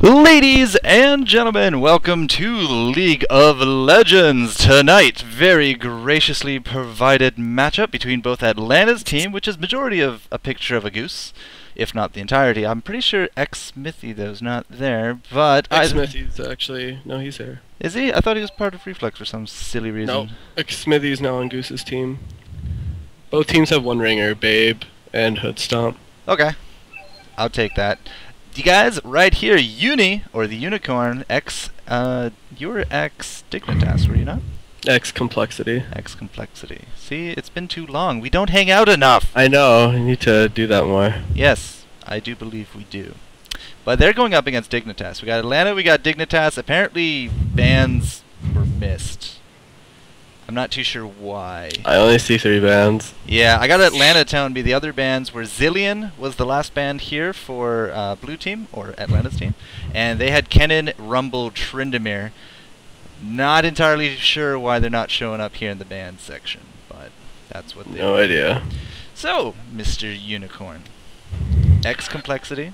Ladies and gentlemen, welcome to League of Legends. Tonight, very graciously provided matchup between both Atlanta's team, which is majority of A Picture of a Goose, if not the entirety. I'm pretty sure X-Smithy, though, is not there, but... X-Smithy's actually... No, he's here. Is he? I thought he was part of Reflex for some silly reason. No, X-Smithy's now on Goose's team. Both teams have one ringer, Babe and Hoodstomp. Okay. I'll take that. You guys, right here, Yuhnnie, or the Unicorn, you were Dignitas, were you not? X-Complexity. X-Complexity. See, it's been too long. We don't hang out enough. I know, I need to do that more. Yes, I do believe we do. But they're going up against Dignitas. We got Atlanta, we got Dignitas. Apparently, bans were missed. I'm not too sure why. I only see 3 bands. Yeah, I got Atlanta telling me the other bands were Zillion was the last band here for Blue Team, or Atlanta's team. And they had Kennen, Rumble, Tryndamere. Not entirely sure why they're not showing up here in the band section, but that's what they No idea. So, Mr. Unicorn. X-Complexity.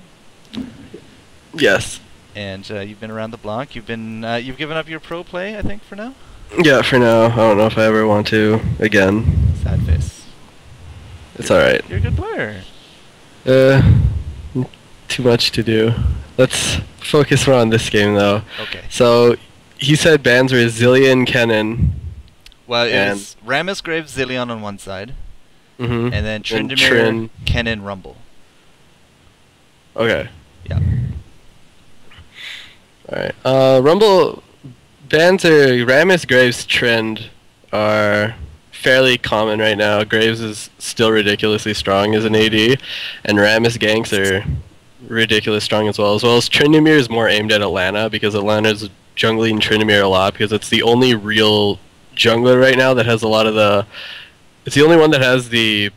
Yes. And you've been around the block. You've given up your pro play, I think, for now? Yeah, for now. I don't know if I ever want to again. Sad face. It's alright. You're a good player. Too much to do. Let's focus more on this game, though. Okay. So, he said bands were Zillion, Kennen. Well, it's Rammus, Graves, Zillion on one side. Mm-hmm. And then Tryndamere, Kennen, Rumble. Okay. Yeah. Alright. Rumble... Bans are Rammus, Graves, Trend are fairly common right now. Graves is still ridiculously strong as an AD, and Rammus ganks are ridiculously strong as well as Tryndamere is more aimed at Atlanta because Atlanta's jungling Tryndamere a lot because it's the only real jungler right now that has a lot of the... It's the only one that has the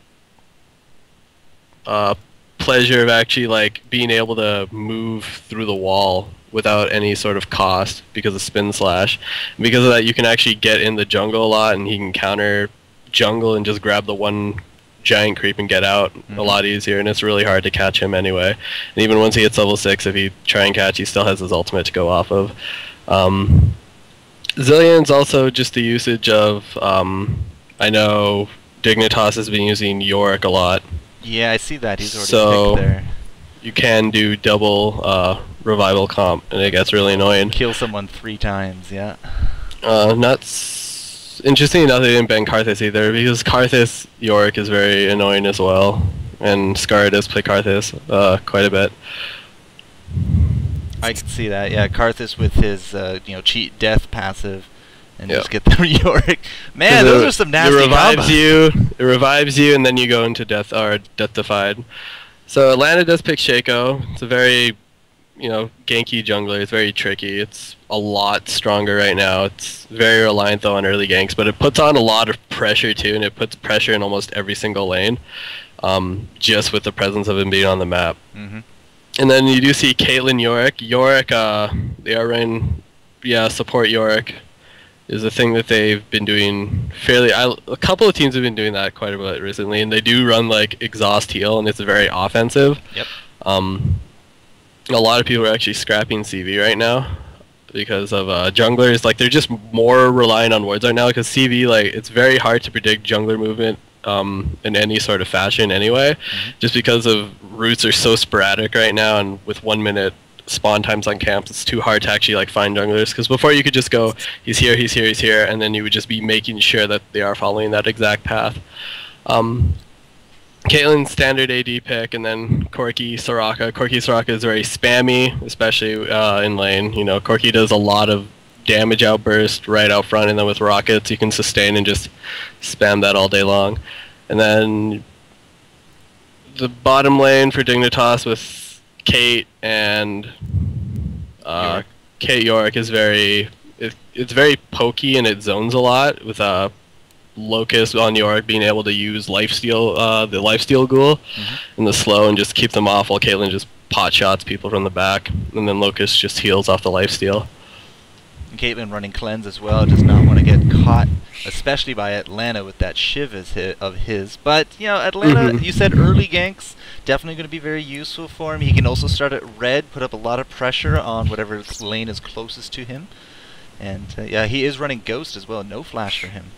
pleasure of actually like being able to move through the wall without any sort of cost because of spin slash. And because of that, you can actually get in the jungle a lot, and he can counter jungle and just grab the one giant creep and get out a lot easier, and it's really hard to catch him anyway. And even once he hits level 6, if he try and catch, he still has his ultimate to go off of. Zillion's also just the usage of, I know Dignitas has been using Yorick a lot. Yeah, I see that. He's already picked there. You can do double revival comp, and it gets really annoying. Kill someone 3 times, yeah. Interesting enough, they didn't ban Karthus either, because Karthus Yorick is very annoying as well, and Scar does play Karthus quite a bit. I can see that, yeah. Karthus with his cheat death passive, and just get the Yorick. Man, those are some nasty combos. It revives you, and then you go into death defied. So Atlanta does pick Shaco. It's a very, ganky jungler. It's very tricky. It's a lot stronger right now. It's very reliant though on early ganks, but it puts on a lot of pressure too, and it puts pressure in almost every single lane, just with the presence of him being on the map. And then you do see Caitlyn Yorick. Yorick, they are running, support Yorick is a thing that they've been doing fairly... a couple of teams have been doing that quite a bit recently, and they do run, like, exhaust heal, and it's very offensive. Yep. A lot of people are actually scrapping CV right now because of junglers. Like, they're just more relying on wards right now because CV, like, it's very hard to predict jungler movement in any sort of fashion anyway, just because of routes are so sporadic right now, and with 1 minute spawn times on camps, it's too hard to actually like find junglers, because before you could just go, he's here, he's here, he's here, and then you would just be making sure that they are following that exact path. Caitlyn's standard AD pick, and then Corki Soraka. Corki Soraka is very spammy, especially in lane. Corki does a lot of damage outburst right out front, and then with rockets you can sustain and just spam that all day long. And then the bottom lane for Dignitas with Kate and Kate Yorick is it's very pokey, and it zones a lot with Locust on Yorick being able to use lifesteal, the lifesteal ghoul and the slow, and just keep them off while Caitlyn just pot shots people from the back, and then Locust just heals off the lifesteal. Caitlyn running cleanse as well, does not want to get caught, especially by Atlanta with that shiv of his. But, you know, Atlanta, you said early ganks, definitely going to be very useful for him. He can also start at red, put up a lot of pressure on whatever lane is closest to him. And, yeah, he is running Ghost as well, no flash for him.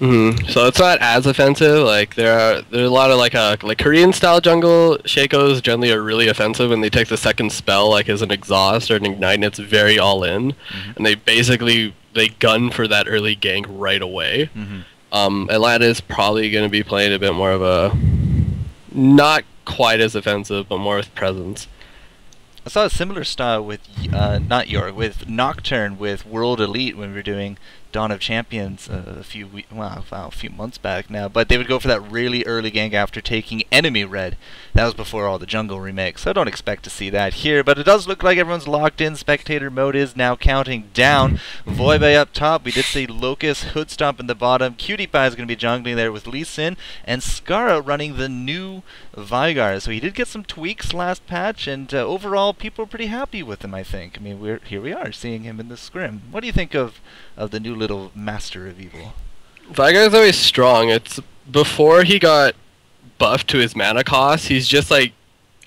So it's not as offensive. Like there are a lot of like Korean style jungle Shaco's generally are really offensive, and they take the second spell like as an exhaust or an ignite, and it's very all in, and they gun for that early gank right away. Atlanta is probably going to be playing a bit more of a not quite as offensive, but more with presence. I saw a similar style with not York, with Nocturne with World Elite when we were doing Dawn of Champions a few months back now. But they would go for that really early gank after taking enemy red. That was before all the jungle remakes, so I don't expect to see that here. But it does look like everyone's locked in. Spectator mode is now counting down. Voibe up top. We did see Locust, Hood Stomp in the bottom. Cutie Pie is going to be jungling there with Lee Sin, and Skara running the new Veigar. So he did get some tweaks last patch, and overall people are pretty happy with him, I think. I mean, here we are seeing him in the scrim. What do you think of the new little Master of Evil? Veigar is always strong. It's before he got buffed to his mana cost, he's just like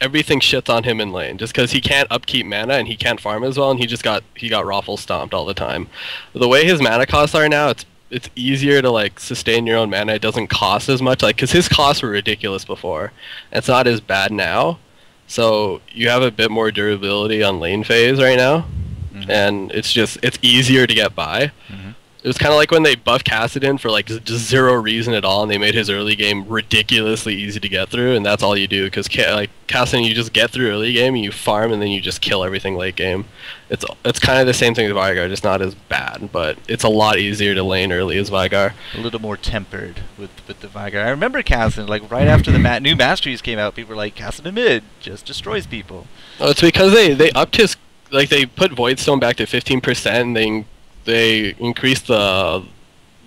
everything shits on him in lane just because he can't upkeep mana and he can't farm as well, and he got raffle stomped all the time. The way his mana costs are now, it's easier to like sustain your own mana. It doesn't cost as much, like because his costs were ridiculous before. It's not as bad now, so you have a bit more durability on lane phase right now, and it's easier to get by. It was kind of like when they buffed Kassadin for like just zero reason at all, and they made his early game ridiculously easy to get through, and that's all you do, because like Kassadin, you just get through early game, and you farm, and then you just kill everything late game. It's kind of the same thing with Veigar, just not as bad, but it's a lot easier to lane early as Veigar. A little more tempered with the Veigar. I remember Kassadin, like right after the new masteries came out, people were like, Kassadin mid just destroys people. Oh, it's because they upped his, like they put Voidstone back to 15%, and they increased the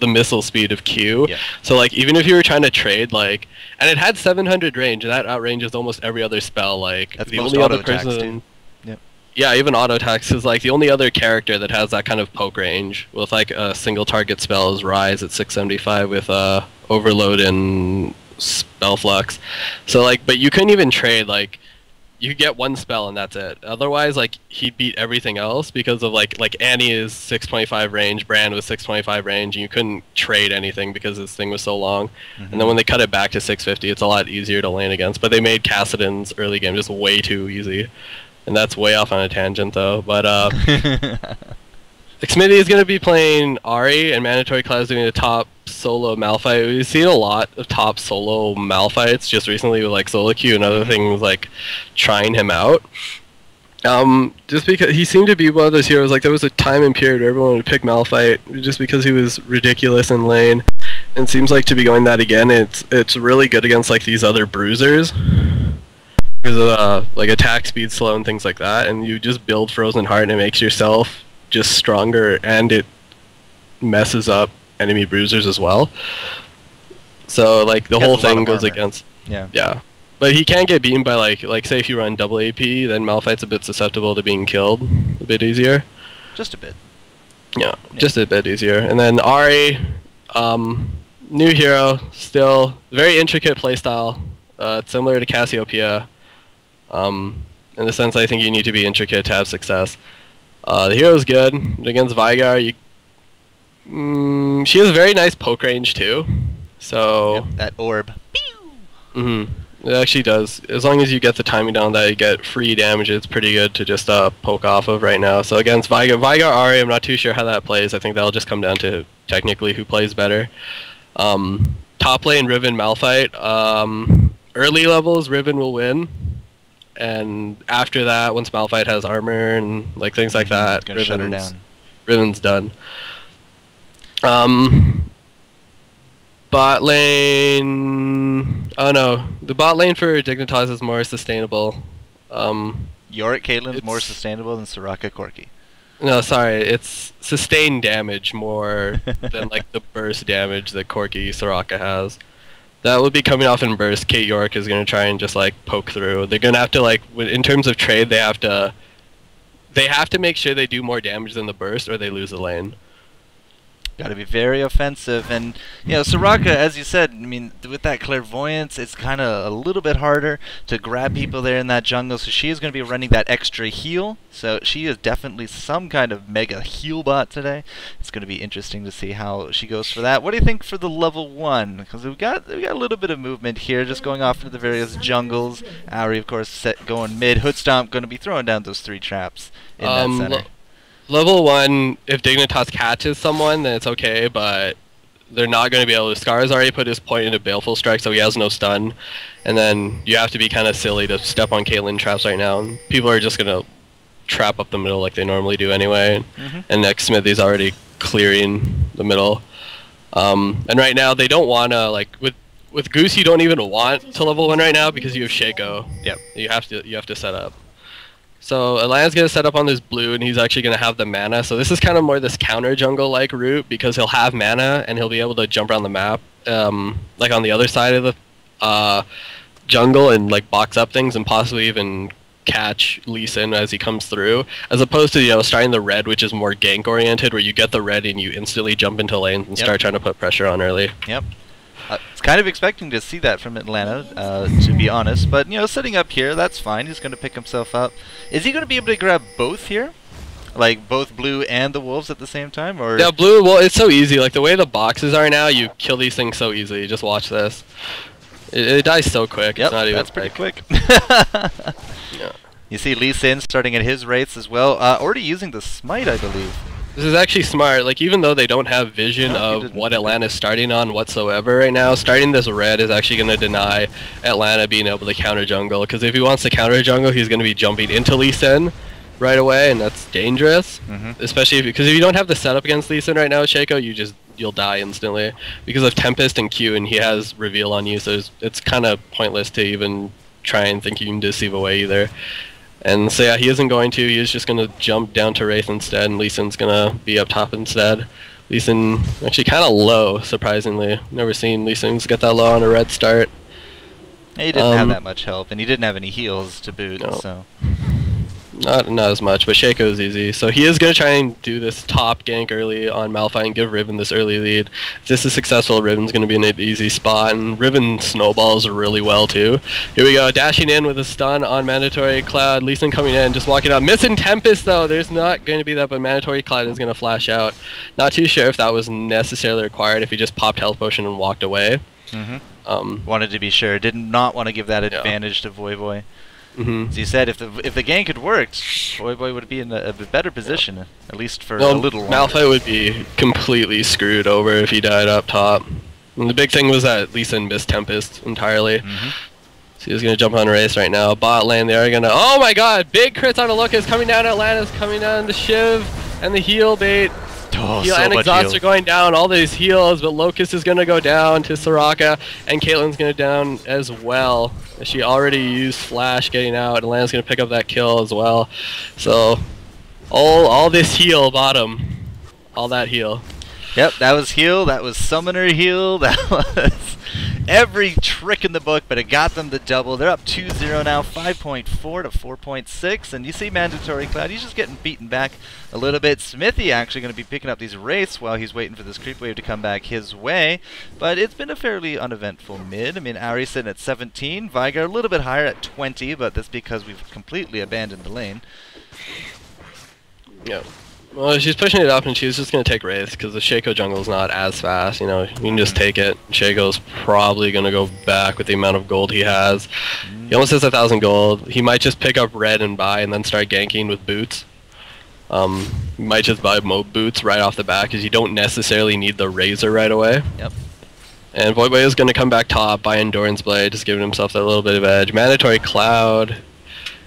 missile speed of Q. Yeah. So like even if you were trying to trade, like, and it had 700 range, and that outranges almost every other spell. Like that's the most only auto other person, attacks, yep. Yeah, even auto attacks is like the only other character that has that kind of poke range with like a single target spell is Rise at 675 with Overload and Spell Flux. So like, but you couldn't even trade, like you get one spell and that's it. Otherwise, like he'd beat everything else because of like Annie is 625 range, Brand was 625 range, and you couldn't trade anything because this thing was so long. And then when they cut it back to 650, it's a lot easier to lane against. But they made Kassadin's early game just way too easy, and that's way off on a tangent though. But Xmidi is going to be playing Ahri, and Mandatory Cloud is doing a top solo Malphite. We've seen a lot of top solo Malphites just recently with like solo queue and other things like trying him out. Just because he seemed to be one of those heroes, like there was a time and period where everyone would pick Malphite just because he was ridiculous in lane, and seems like to be going that again. It's really good against like these other bruisers because of like attack speed slow and things like that, and you just build Frozen Heart and it makes yourself just stronger, and it messes up enemy bruisers as well. So like the whole thing goes against. Yeah. But he can get beaten by like say if you run double AP, then Malphite's a bit susceptible to being killed a bit easier. Just a bit. Yeah, just a bit easier. And then Ahri, new hero, still very intricate playstyle, similar to Cassiopeia. In the sense I think you need to be intricate to have success. The hero's good against Veigar. She has a very nice poke range too. So yep, that orb. It actually does. As long as you get the timing down, that you get free damage, it's pretty good to just poke off of right now. So against Veigar Ahri, I'm not too sure how that plays. I think that'll just come down to technically who plays better. Top lane Riven Malphite. Early levels Riven will win. And after that, once Malphite has armor and like things like that, Riven's done. Bot lane... Oh no, the bot lane for Dignitas is more sustainable. Yorick Caitlyn's more sustainable than Soraka Corki. No, sorry, it's sustained damage more than like the burst damage that Corki Soraka has. That would be coming off in burst. Kate York is going to try and just like poke through. They're going to have to like, in terms of trade, they have to they have to make sure they do more damage than the burst or they lose the lane. Got to be very offensive, and you know, Soraka, as you said, I mean, with that clairvoyance, it's kind of a little bit harder to grab people there in that jungle. So she is going to be running that extra heal. So she is definitely some kind of mega heal bot today. It's going to be interesting to see how she goes for that. What do you think for the level 1? Because we got a little bit of movement here, just going off into the various jungles. Auri, of course, going mid. Hoodstomp going to be throwing down those 3 traps in that center. Level 1, if Dignitas catches someone, then it's okay, but they're not going to be able to. Scar's already put his point into Baleful Strike, so he has no stun. And then you have to be kind of silly to step on Caitlyn traps right now. And people are just going to trap up the middle like they normally do anyway. And next Smithy's already clearing the middle. And right now, they don't want to, like, with Goose, you don't even want to level 1 right now because you have Shaco. Yep. You have to set up. So Atlanta's going to set up on this blue, and he's actually going to have the mana. So this is kind of more this counter jungle-like route because he'll have mana, and he'll be able to jump around the map, like on the other side of the jungle and like box up things and possibly even catch Lee Sin as he comes through, as opposed to, you know, starting the red, which is more gank-oriented, where you get the red and you instantly jump into lanes and start trying to put pressure on early. Yep. It's kind of expecting to see that from Atlanta, to be honest. But, you know, sitting up here, that's fine. He's going to pick himself up. Is he going to be able to grab both here? Like, both blue and the wolves at the same time? Or yeah, blue, well, it's so easy. Like, the way the boxes are now, you kill these things so easily. Just watch this. It dies so quick. Yep, it's not even that's pretty quick. Yeah. You see Lee Sin starting at his rates as well. Already using the smite, I believe. This is actually smart. Like, even though they don't have vision of what Atlanta's starting on whatsoever right now, starting this red is actually going to deny Atlanta being able to counter jungle. Because if he wants to counter jungle, he's going to be jumping into Lee Sin right away, and that's dangerous. Especially because if you don't have the setup against Lee Sin right now, Shaco, you'll die instantly because of Tempest and Q, and he has reveal on you. So it's kind of pointless to even try and think you can deceive away either. And so yeah, he isn't going to. He is just going to jump down to Wraith instead, and Lee Sin's going to be up top instead. Lee Sin actually kind of low, surprisingly. Never seen Lee Sin get that low on a red start. Yeah, he didn't have that much help, and he didn't have any heals to boot, so... Not as much, but Shaco's easy. So he is going to try and do this top gank early on Malphite and give Riven this early lead. If this is successful, Riven's going to be in an easy spot, and Riven snowballs really well too. Here we go, dashing in with a stun on Mandatory Cloud. Lee Sin coming in, just walking up. Missing Tempest though, there's not going to be that, but Mandatory Cloud is going to flash out. Not too sure if that was necessarily required, if he just popped Health Potion and walked away. Wanted to be sure, did not want to give that advantage to Voy Voy. As you said, if the gank had worked, Voy Voy would be in a better position, at least for a little longer. Malphite would be completely screwed over if he died up top. And the big thing was that Lee Sin missed Tempest entirely. So he's going to jump on a race right now. Bot lane, they are going to... Oh my god! Big crits on a Lucas coming down. Atlanta's coming down to Shiv and the heal bait. Heal and Exhaust are going down, all these heals, but Locust is going to go down to Soraka, and Caitlyn's going to down as well. She already used Flash getting out, and Atlanta's going to pick up that kill as well. So, all this heal bottom. All that heal. Yep, that was heal, that was summoner heal, that was every trick in the book, but it got them the double. They're up 2-0 now, 5.4 to 4.6, and you see Mandatory Cloud, he's just getting beaten back a little bit. Smithy actually going to be picking up these wraiths while he's waiting for this creep wave to come back his way, but it's been a fairly uneventful mid. I mean, Auri sitting at 17, Vigar a little bit higher at 20, but that's because we've completely abandoned the lane. Yep. Well, she's pushing it up, and she's just going to take Wraith, because the Shaco jungle's not as fast, you know, you can just take it. Shaco's probably going to go back with the amount of gold he has. He almost has 1,000 gold. He might just pick up red and buy, and then start ganking with boots. You might just buy Moat boots right off the bat, because you don't necessarily need the Razor right away. Yep. And Voy Voy is going to come back top, buy Endurance Blade, just giving himself that little bit of edge. Mandatory Cloud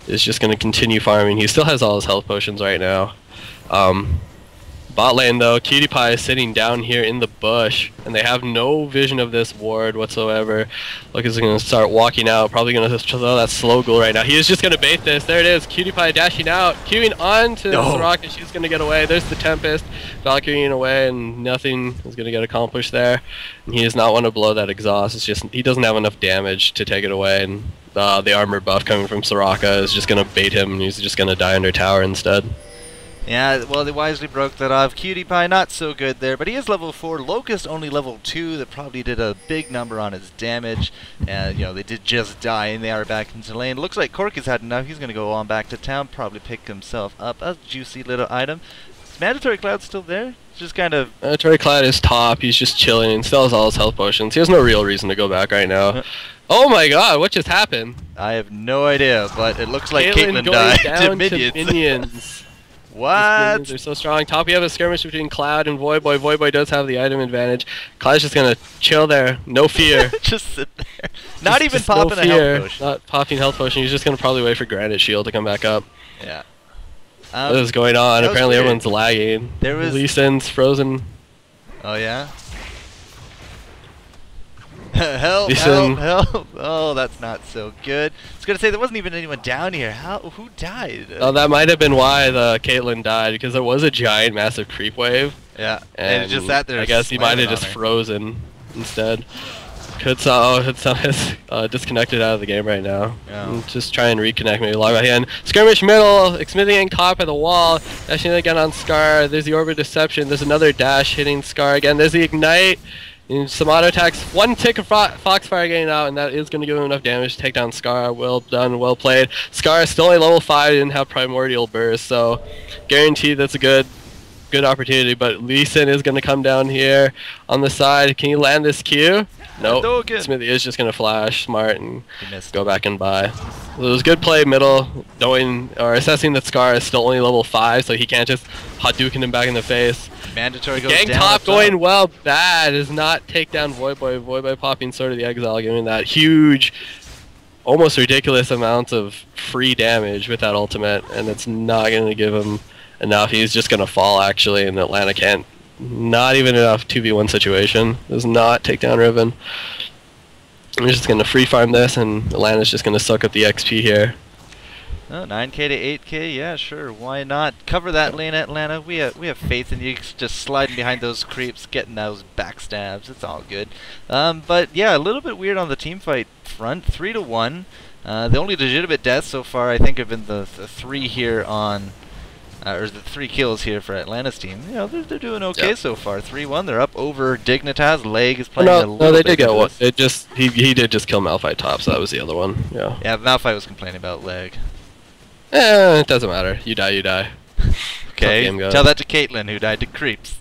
is just going to continue farming. He still has all his health potions right now. Bot lane though, Cutie Pie is sitting down here in the bush, and they have no vision of this ward whatsoever. Look, is going to start walking out, probably going to throw that slow goal right now. He is just going to bait this. There it is, Cutie Pie dashing out, queuing on to Soraka. She's going to get away. There's the Tempest, Valkyrieing away, and nothing is going to get accomplished there. And he does not want to blow that exhaust. It's just he doesn't have enough damage to take it away, and the armor buff coming from Soraka is just going to bait him, and he's just going to die under tower instead. Yeah, well, they wisely broke that off. Cutie Pie not so good there, but he is level 4. Locust only level 2. That probably did a big number on his damage. And, you know, they did just die, and they are back into lane. Looks like Cork has had enough. He's going to go on back to town, probably pick himself up a juicy little item. Is Mandatory Cloud still there? Just kind of... Mandatory Cloud is top. He's just chilling and still has all his health potions. He has no real reason to go back right now. Oh my god, what just happened? I have no idea, but it looks like Caitlyn died down to minions. What? They're so strong. Top, we have a skirmish between Cloud and Voyboy. Voyboy does have the item advantage. Cloud's just gonna chill there, no fear. Just sit there. Not even popping a health potion. Not popping health potion. He's just gonna probably wait for Granite Shield to come back up. Yeah. What is going on? Apparently everyone's lagging. There was... Lee Sin's frozen. Oh yeah? Help, help, help. Oh, that's not so good. I was going to say, there wasn't even anyone down here. Who died? Oh, that might have been why the Caitlyn died, because there was a giant, massive creep wave. Yeah, and it just sat there. I guess he might have just frozen instead. Hitsam is disconnected out of the game right now. Yeah. Just try and reconnect, maybe log back in. Skirmish middle, Xmithie getting caught by the wall. Dashing again on Scar. There's the Orbit Deception. There's another dash hitting Scar again. There's the Ignite. And some auto attacks, one tick of Foxfire getting out, and that is going to give him enough damage to take down Scar. Well done, well played. Scar is still only level 5, didn't have Primordial Burst, so guaranteed that's a good opportunity. But Lee Sin is going to come down here on the side. Can he land this Q? Nope. Xmithie is just going to flash smart and go back and buy. So it was good play middle, assessing that Scar is still only level 5, so he can't just Hadouken him back in the face. Mandatory goes Gang down. top going well. Bad does not take down Voyboy. Voyboy popping Sword of the Exile, giving that huge, almost ridiculous amounts of free damage with that ultimate, and it's not going to give him enough. He's just going to fall actually, and Atlanta can't. Not even enough 2v1 situation. Does not take down Riven. I'm just going to free farm this, and Atlanta's just going to suck up the XP here. Oh, 9k to 8k, yeah, sure, why not? Cover that lane, Atlanta. We have faith in you. Just sliding behind those creeps, getting those backstabs. It's all good. But yeah, a little bit weird on the team fight front. 3-1. The only legitimate deaths so far, I think, have been the 3 here on, or the 3 kills here for Atlanta's team. You know, they're doing okay so far. 3-1. They're up over Dignitas. Leg is playing a little bit. No, they did get one. It just he did just kill Malphite top, so that was the other one. Yeah. Yeah, Malphite was complaining about Leg. It doesn't matter. You die, you die. Okay, tell that to Caitlyn, who died to creeps.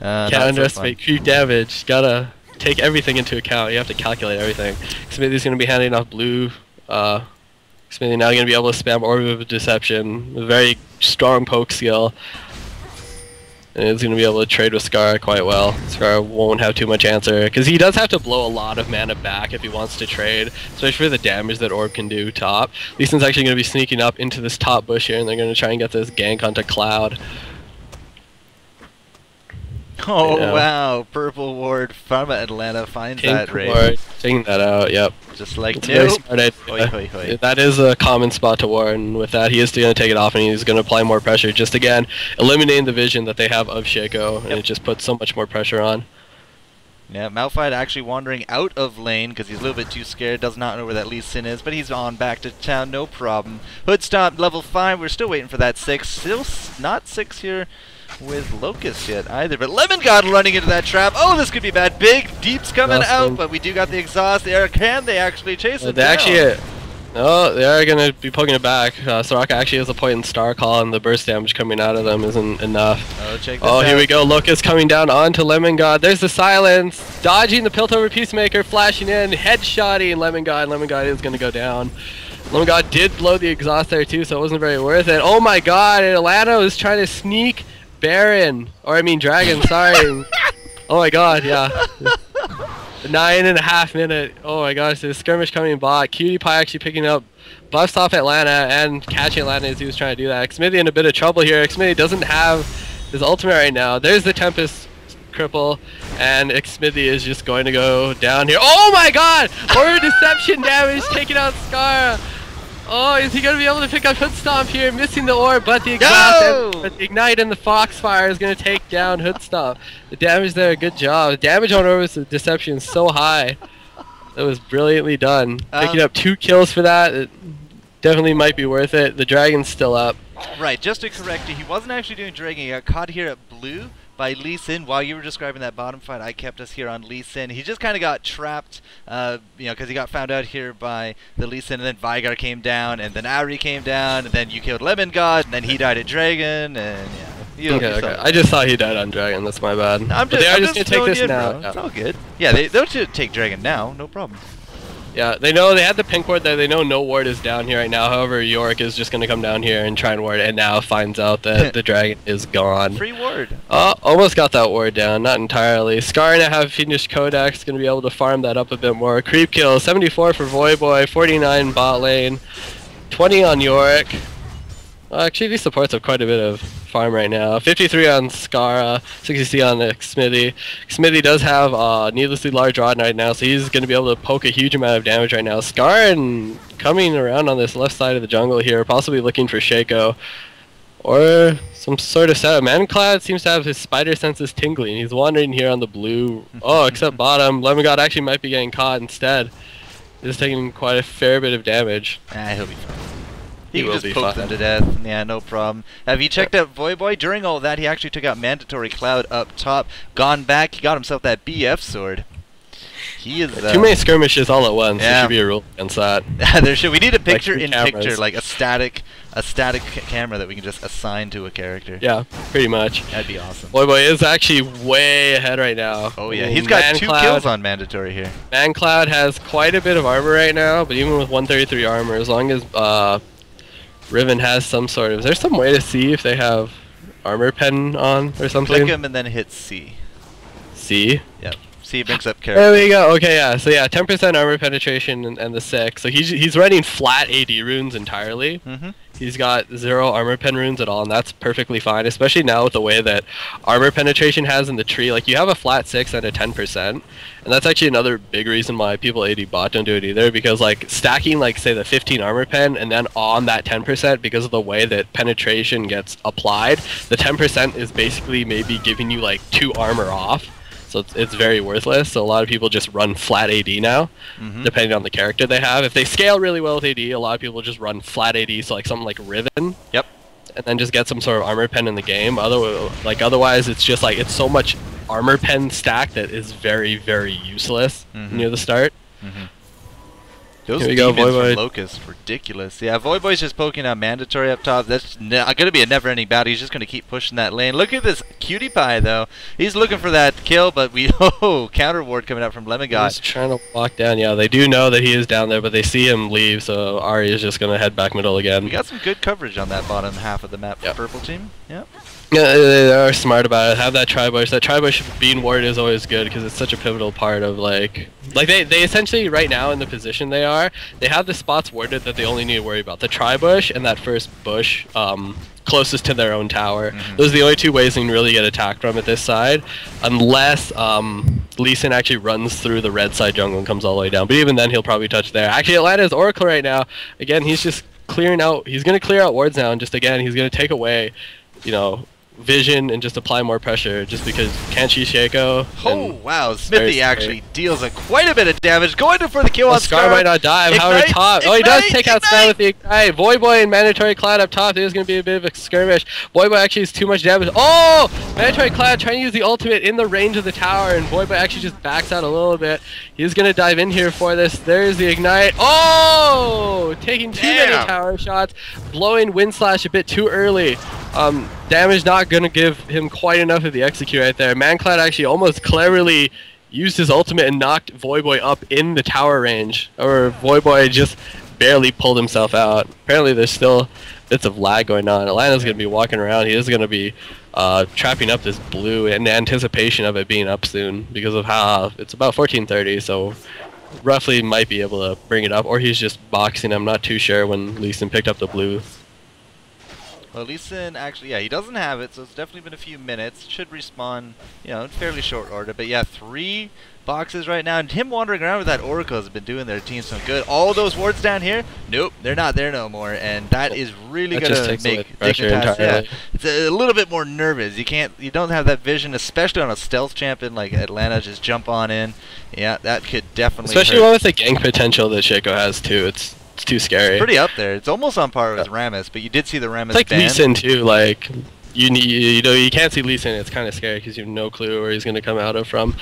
Can't underestimate creep damage. Gotta take everything into account. You have to calculate everything. Xmithie's gonna be handing off blue. Xmithie now gonna be able to spam Orb of Deception. A very strong poke skill. And he's going to be able to trade with Scar quite well. Scar won't have too much answer, because he does have to blow a lot of mana back if he wants to trade, especially for the damage that Orb can do top. Lee Sin's actually going to be sneaking up into this top bush here, and they're going to try and get this gank onto Cloud. Oh, wow. Purple Ward from Atlanta finds that raid. Ward, taking that out, yep. Just like, nope. Hoi, hoi, hoi. That is a common spot to ward, and with that, he is going to take it off, and he's going to apply more pressure. Just again, eliminating the vision that they have of Shaco, and it just puts so much more pressure on. Yeah, Malphite actually wandering out of lane because he's a little bit too scared, does not know where that Lee Sin is, but he's on back to town, no problem. Hood Stomp, level 5, we're still waiting for that 6. Still not 6 here with Locust yet either, but Lemon God running into that trap. Oh, this could be bad. Big Deep's coming out, but we do got the exhaust there. Can they actually chase it down? No, they are going to be poking it back. Soraka actually has a point in Star Call, and the burst damage coming out of them isn't enough. Oh, here we go. Locust coming down onto Lemon God. There's the silence. Dodging the Piltover Peacemaker, flashing in, headshotting Lemon God. Lemon God is going to go down. Lemon God did blow the exhaust there too, so it wasn't very worth it. Oh my god, and Atlanta was trying to sneak Baron. Or I mean Dragon, sorry. Oh my god, yeah. 9.5 minute. Oh my gosh, there's skirmish coming bot. Cutie Pie actually picking up buffs off Atlanta and catching Atlanta as he was trying to do that. Xmithy in a bit of trouble here. Xmithy doesn't have his ultimate right now. There's the Tempest cripple, and Xmithy is just going to go down here. Oh my god! Aura deception damage taking out Scar. Oh, is he going to be able to pick up Hood Stomp here? Missing the orb, but the Ignite and the Foxfire is going to take down Hood Stomp. The damage there, good job. The damage on Aura's deception is so high. That was brilliantly done. Picking up 2 kills for that, it definitely might be worth it. The Dragon's still up. Right, just to correct you, he wasn't actually doing Dragon. He got caught here at blue by Lee Sin. While you were describing that bottom fight, I kept us here on Lee Sin. He just kind of got trapped, because he got found out here by the Lee Sin, and then Vigar came down, and then Ari came down, and then you killed Lemon God, and then he died at Dragon, and yeah. Okay. I just thought he died on Dragon, that's my bad. I'm just going to take this now. Bro. It's all good. Yeah, they'll take Dragon now, no problem. Yeah, they know they had the pink ward there. They know no ward is down here right now. However, York is just going to come down here and try and ward, and now finds out that the dragon is gone. Free ward. Almost got that ward down, not entirely. Scar now have finished Codex, going to be able to farm that up a bit more. Creep kill, 74 for Voyboy, 49 bot lane, 20 on York. Actually, these supports have quite a bit of farm right now. 53 on Scara, 60 on Xmithy. Xmithy does have needlessly large rod right now, so he's going to be able to poke a huge amount of damage right now. Scar coming around on this left side of the jungle here, possibly looking for Shaco. Or some sort of setup. Manclad seems to have his spider senses tingling. He's wandering here on the blue. Oh, except bottom. Lemon God actually might be getting caught instead. He's taking quite a fair bit of damage. He'll be fine. He can just poke them to death. Yeah, no problem. Have you checked out Voyboy? During all that, he actually took out Mandatory Cloud up top. Gone back, he got himself that BF sword. He is too many skirmishes all at once. Yeah. There should be a rule against that. There should. We need a picture-in-picture, like a static camera that we can just assign to a character. Yeah, pretty much. That'd be awesome. Voyboy is actually way ahead right now. Oh yeah, he's got 2 kills on Mandatory here. Mancloud has quite a bit of armor right now, but even with 133 armor, as long as Riven has some sort of... Is there some way to see if they have armor pen on or something? Click him and then hit C. C? Yep. C brings up character. There we go. Okay, yeah. So yeah, 10% armor penetration and the 6. So he's running flat AD runes entirely. He's got 0 armor pen runes at all, and that's perfectly fine, especially now with the way that armor penetration has in the tree. Like, you have a flat 6 and a 10%, and that's actually another big reason why people AD bot don't do it either, because, like, stacking, like, say, the 15 armor pen, and then on that 10%, because of the way that penetration gets applied, the 10% is basically maybe giving you, like, 2 armor off. So it's very worthless. So a lot of people just run flat AD now, depending on the character they have. If they scale really well with AD, a lot of people just run flat AD, so like something like Riven. Yep. And then just get some sort of armor pen in the game. Otherwise, it's just like, it's so much armor pen stack that is very, very useless near the start. Those demons from Locust, ridiculous. Yeah, Voyboy's just poking out Mandatory up top. That's going to be a never-ending battle. He's just going to keep pushing that lane. Look at this Cutie Pie, though. He's looking for that kill, but counter ward coming out from Lemon God. He's trying to walk down. Yeah, they do know that he is down there, but they see him leave, so Ari is just going to head back middle again. We got some good coverage on that bottom half of the map. Purple team. Yep. Yeah, they are smart about it. Have that tri-bush. That tri-bush being warded is always good because it's such a pivotal part of like they essentially right now in the position they are, they have the spots warded that they only need to worry about. The tri-bush and that first bush closest to their own tower. Those are the only 2 ways they can really get attacked from at this side, unless Lee Sin actually runs through the red side jungle and comes all the way down. But even then, he'll probably touch there. Actually, Atlanta's Oracle right now. Again, he's just clearing out. He's going to clear out wards now, and just again, he's going to take away, vision and just apply more pressure just because can't see Shaco. Oh wow, Smithy actually deals quite a bit of damage. Going for the kill on Scar. Might not die. However, top. He does take out Scar with the Ignite. Voyboy and Mandatory Cloud up top. There's going to be a bit of a skirmish. Voyboy actually has too much damage. Oh! Mandatory Cloud trying to use the ultimate in the range of the tower, and Voyboy actually just backs out a little bit. He's going to dive in here for this. There's the Ignite. Oh! Taking too many tower shots. Blowing Wind Slash a bit too early. Damage not going to give him quite enough of the execute right there. Manclad actually almost cleverly used his ultimate and knocked Voyboy up in the tower range. Or Voyboy just barely pulled himself out. Apparently there's still bits of lag going on. Atlanta's going to be walking around. He is going to be trapping up this blue in anticipation of it being up soon because of how it's about 14:30, so roughly might be able to bring it up, or he's just boxing. I'm not too sure when Lee Sin picked up the blue. Well, Lee Sin actually, yeah, he doesn't have it, so it's definitely been a few minutes. Should respawn, you know, in fairly short order. But yeah, 3 boxes right now, and him wandering around with that Oracle has been doing their team some good. All those wards down here, nope, they're not there no more, and that is really going to make Dignitas, yeah, it's a little bit more nervous. You don't have that vision, especially on a stealth champion like Atlanta. Just jump on in. Yeah, that could definitely especially one with the gank potential that Shaco has too. It's too scary. It's pretty up there. It's almost on par with Rammus, but you did see the Rammus it's like ban. Lee Sin too, like you know, you can't see Lee Sin. It's kind of scary because you have no clue where he's going to come out of from.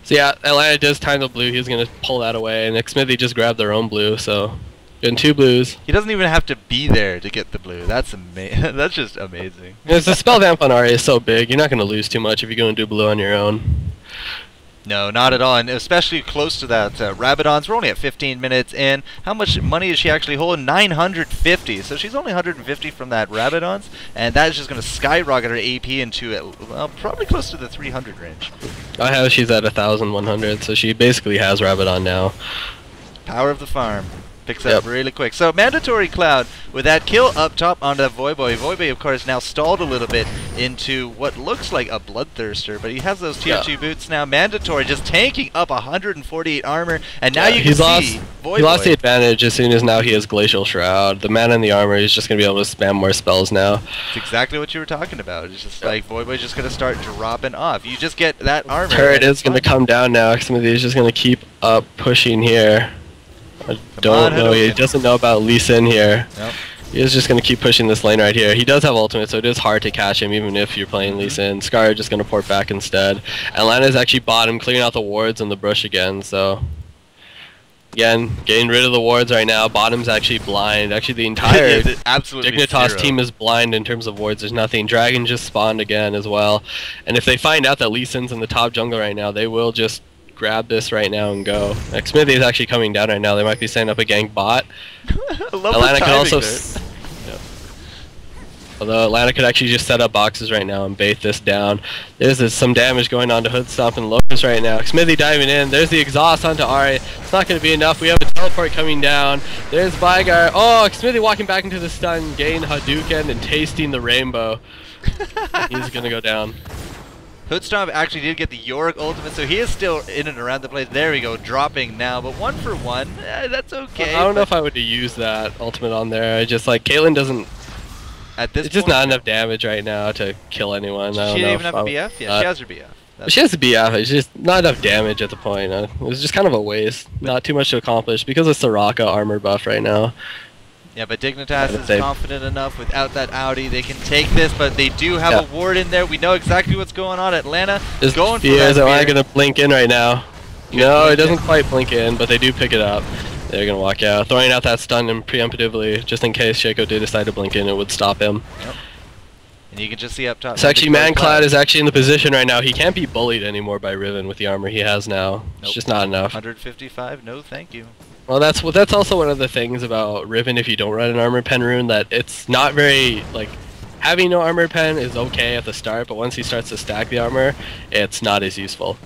So yeah, Atlanta does time the blue. He's going to pull that away, and Xmithy just grabbed their own blue, so getting 2 blues. He doesn't even have to be there to get the blue. That's amazing. That's just amazing. Because the spell vamp on Arya is so big, you're not going to lose too much if you go and do blue on your own. No, not at all, and especially close to that Rabadon's. We're only at 15 minutes in. How much money is she actually holding? 950. So she's only 150 from that Rabadon's, and that is just going to skyrocket her AP into, well, probably close to the 300 range. I have she's at 1,100, so she basically has Rabadon now. Power of the farm. Picks up really quick. So mandatory Cloud with that kill up top onto Voyboy. Voyboy, of course, now stalled a little bit into what looks like a Bloodthirster, but he has those tier 2 boots now. Mandatory just tanking up 148 armor, and now you can see Voyboy. He lost the advantage as soon as now he has Glacial Shroud. The man in the armor is just going to be able to spam more spells now. It's exactly what you were talking about. It's just like Voyboy's just going to start dropping off. You just get that armor. Turret is going to come down now. Xmithy is just going to keep up pushing here. I don't know. He doesn't know about Lee Sin here. Nope. He is just going to keep pushing this lane right here. He does have ultimate, so it is hard to catch him even if you're playing Lee Sin. Scar just going to port back instead. Atlanta is actually bottom, clearing out the wards and the brush again. So again, getting rid of the wards right now. Bottom's actually blind. Actually, the entire Dignitas team is blind in terms of wards. There's nothing. Dragon just spawned again as well. And if they find out that Lee Sin's in the top jungle right now, they will just grab this right now and go. Xmithy is actually coming down right now. They might be setting up a gank bot. Atlanta could also although Atlanta could actually just set up boxes right now and bait this down. There's some damage going on to Hoodstomp and Locust right now. Xmithy diving in. There's the exhaust onto Ari. It's not going to be enough. We have a teleport coming down. There's Vygar. Oh, Xmithy walking back into the stun, getting Hadouken and tasting the rainbow. He's going to go down. Hoodstomp actually did get the Yorick ultimate, so he is still in and around the place. There we go, dropping now, but 1 for 1, that's okay. I don't know if I would use that ultimate on there. I just like Caitlyn doesn't. At this it's just not enough damage right now to kill anyone. She didn't even have a BF? Yeah, she has her BF. She has a BF, it's just not enough damage at the point. It was just kind of a waste. Not too much to accomplish because of Soraka armor buff right now. Yeah, but Dignitas is confident enough without that Audi. They can take this, but they do have a ward in there. We know exactly what's going on. Atlanta is going for that. Is Atlanta going to blink in right now? No, it doesn't quite blink in, but they do pick it up. They're going to walk out, throwing out that stun and preemptively, just in case Shaco did decide to blink in, it would stop him. Yep. And you can just see up top. So actually, Mancloud is actually in the position right now. He can't be bullied anymore by Riven with the armor he has now. It's just not enough. 155, no thank you. Well, that's also one of the things about Riven if you don't run an armor pen rune, that it's not very, like, having no armor pen is okay at the start, but once he starts to stack the armor, it's not as useful.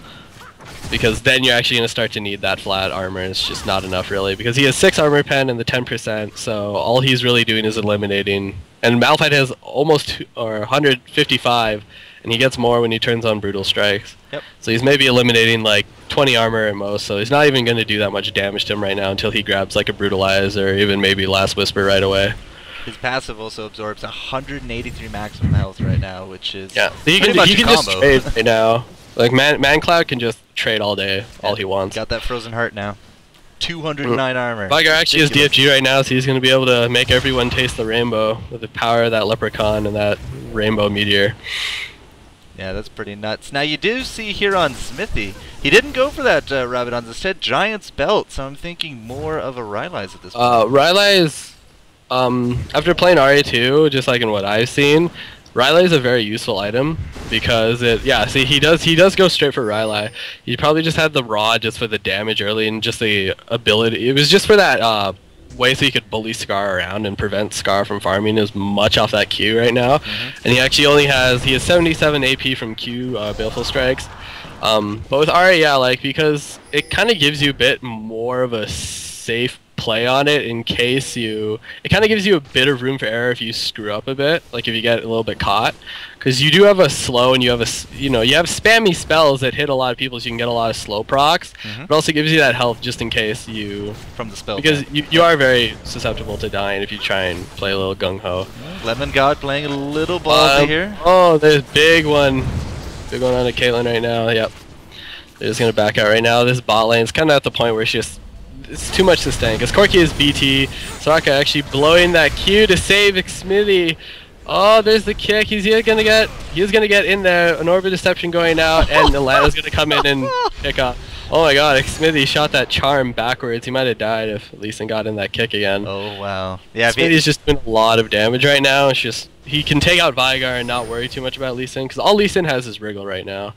Because then you're actually going to start to need that flat armor, it's just not enough really, because he has 6 armor pen and the 10%, so all he's really doing is eliminating, and Malphite has almost 155, and he gets more when he turns on Brutal Strikes. Yep. So he's maybe eliminating like 20 armor at most, so he's not even going to do that much damage to him right now until he grabs like a Brutalize or even maybe Last Whisper right away. His passive also absorbs 183 maximum health right now, which is he can just trade right now. Like Mancloud can just trade all day, all he wants. Got that frozen heart now. 209 armor. Vygar actually has DFG right now, so he's going to be able to make everyone taste the rainbow with the power of that Leprechaun and that Rainbow Meteor. Yeah, that's pretty nuts. Now you do see here on Smithy, he didn't go for that Rabadon's, instead Giant's Belt, so I'm thinking more of a Rylai's at this point. Rylai's, after playing RA2, just like in what I've seen, Rylai is a very useful item because he does go straight for Rylai. He probably just had the rod just for the damage early and just the ability. It was just for that way so he could bully Scar around and prevent Scar from farming as much off that Q right now. And he actually only has 77 AP from Q Baleful Strikes. But with Ari, yeah, like, because it kind of gives you a bit more of a safe play on it in case it kind of gives you a bit of room for error if you screw up a bit, like if you get a little bit caught, because you do have a slow and you have you have spammy spells that hit a lot of people, so you can get a lot of slow procs, but also gives you that health just in case from the spell, because you are very susceptible to dying if you try and play a little gung-ho. Lemon God playing a little ballsy here. Oh, there's big one on to Caitlyn right now. Yep, they're just gonna back out right now. This bot lane's kind of at the point where it's too much to sustain, because Corki is BT. Soraka actually blowing that Q to save Smithy. Oh, there's the kick. He's gonna get in there. An Orb of Deception going out, and Atlanta's gonna come in and pick up. Oh my God, Smithy shot that charm backwards. He might have died if Lee Sin got in that kick again. Oh wow. Yeah, Smithy's just doing a lot of damage right now. It's just he can take out Veigar and not worry too much about Lee Sin, because all Lee Sin has is Wriggle right now.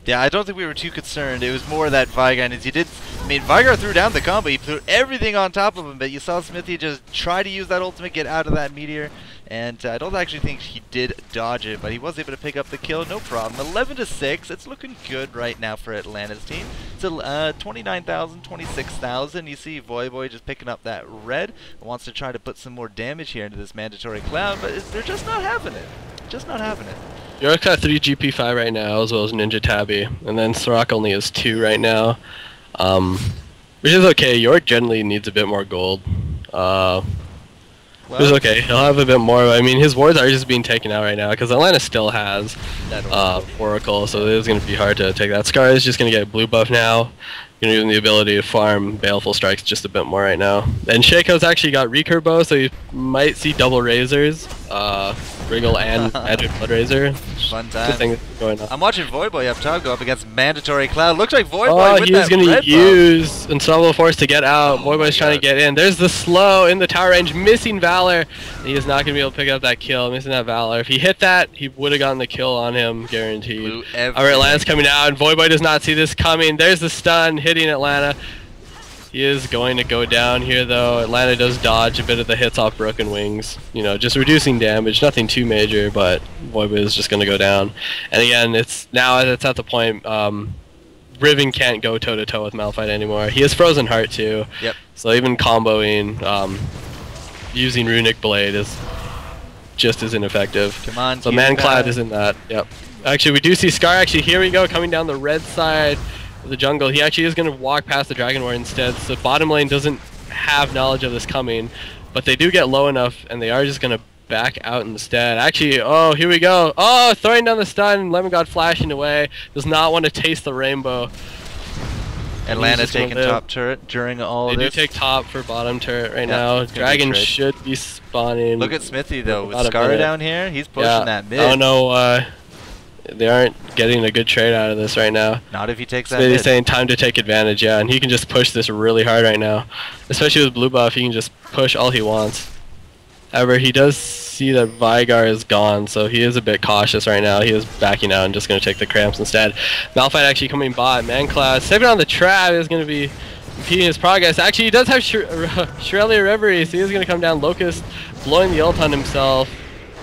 Yeah, I don't think we were too concerned. It was more that Veigar, Veigar threw down the combo. He threw everything on top of him, but you saw Smithy just try to use that ultimate, get out of that meteor, and I don't actually think he did dodge it, but he was able to pick up the kill, no problem. 11-6, it's looking good right now for Atlanta's team. So 29,000, 26,000. You see Voyboy just picking up that red, wants to try to put some more damage here into this mandatory cloud, but they're just not having it. Just not having it. York's got 3 GP5 right now, as well as Ninja Tabby, and then Soraka only has 2 right now, which is okay. York generally needs a bit more gold, which is okay. He'll have a bit more. I mean, his wards are just being taken out right now, because Atlanta still has Oracle, so it is going to be hard to take that. Scar is just going to get blue buff now. Going to give him the ability to farm Baleful Strikes just a bit more right now. And Shaco's actually got Recur Bow, so you might see double Razors, Wriggle and Magic Blood Razor. Fun time. Thing going on. I'm watching Voyboy up top go up against Mandatory Cloud. Looks like Voyboy with he's that going to red use Unstoppable Force to get out. Voyboy's trying to get in. There's the slow in the tower range, missing Valor. He is not going to be able to pick up that kill, missing that Valor. If he hit that, he would have gotten the kill on him, guaranteed. Alright, Atlanta's coming out, and Voyboy does not see this coming. There's the stun hitting Atlanta. He is going to go down here, though. Atlanta does dodge a bit of the hits off Broken Wings. Just reducing damage. Nothing too major, but Voyboy is just going to go down. And again, it's at the point Riven can't go toe-to-toe with Malphite anymore. He has Frozen Heart, too. Yep. So even comboing, using Runic Blade is just as ineffective. Come on, so Manclad is in that. Yep. Actually, we do see Scar. Actually, here we go, coming down the red side of the jungle. He actually is going to walk past the Dragon War instead, so bottom lane doesn't have knowledge of this coming, but they do get low enough, and they are just going to back out instead. Actually, oh, here we go. Oh, throwing down the stun. Lemon God flashing away. Does not want to taste the rainbow. Atlanta taking top turret during all of this. They do take top for bottom turret right now. Dragon should be spawning. Look at Smithy, though, with Scar down here. He's pushing that mid. I don't know they aren't getting a good trade out of this right now. Not if he takes that Smithy's saying time to take advantage, yeah, and he can just push this really hard right now. Especially with blue buff, he can just push all he wants. However, he does see that Veigar is gone, so he is a bit cautious right now. He is backing out and just going to take the cramps instead. Malphite actually coming bot. Manclad saving on the trap is going to be impeding his progress. Actually, he does have Shrelia Reverie, so he is going to come down. Locust blowing the ult on himself.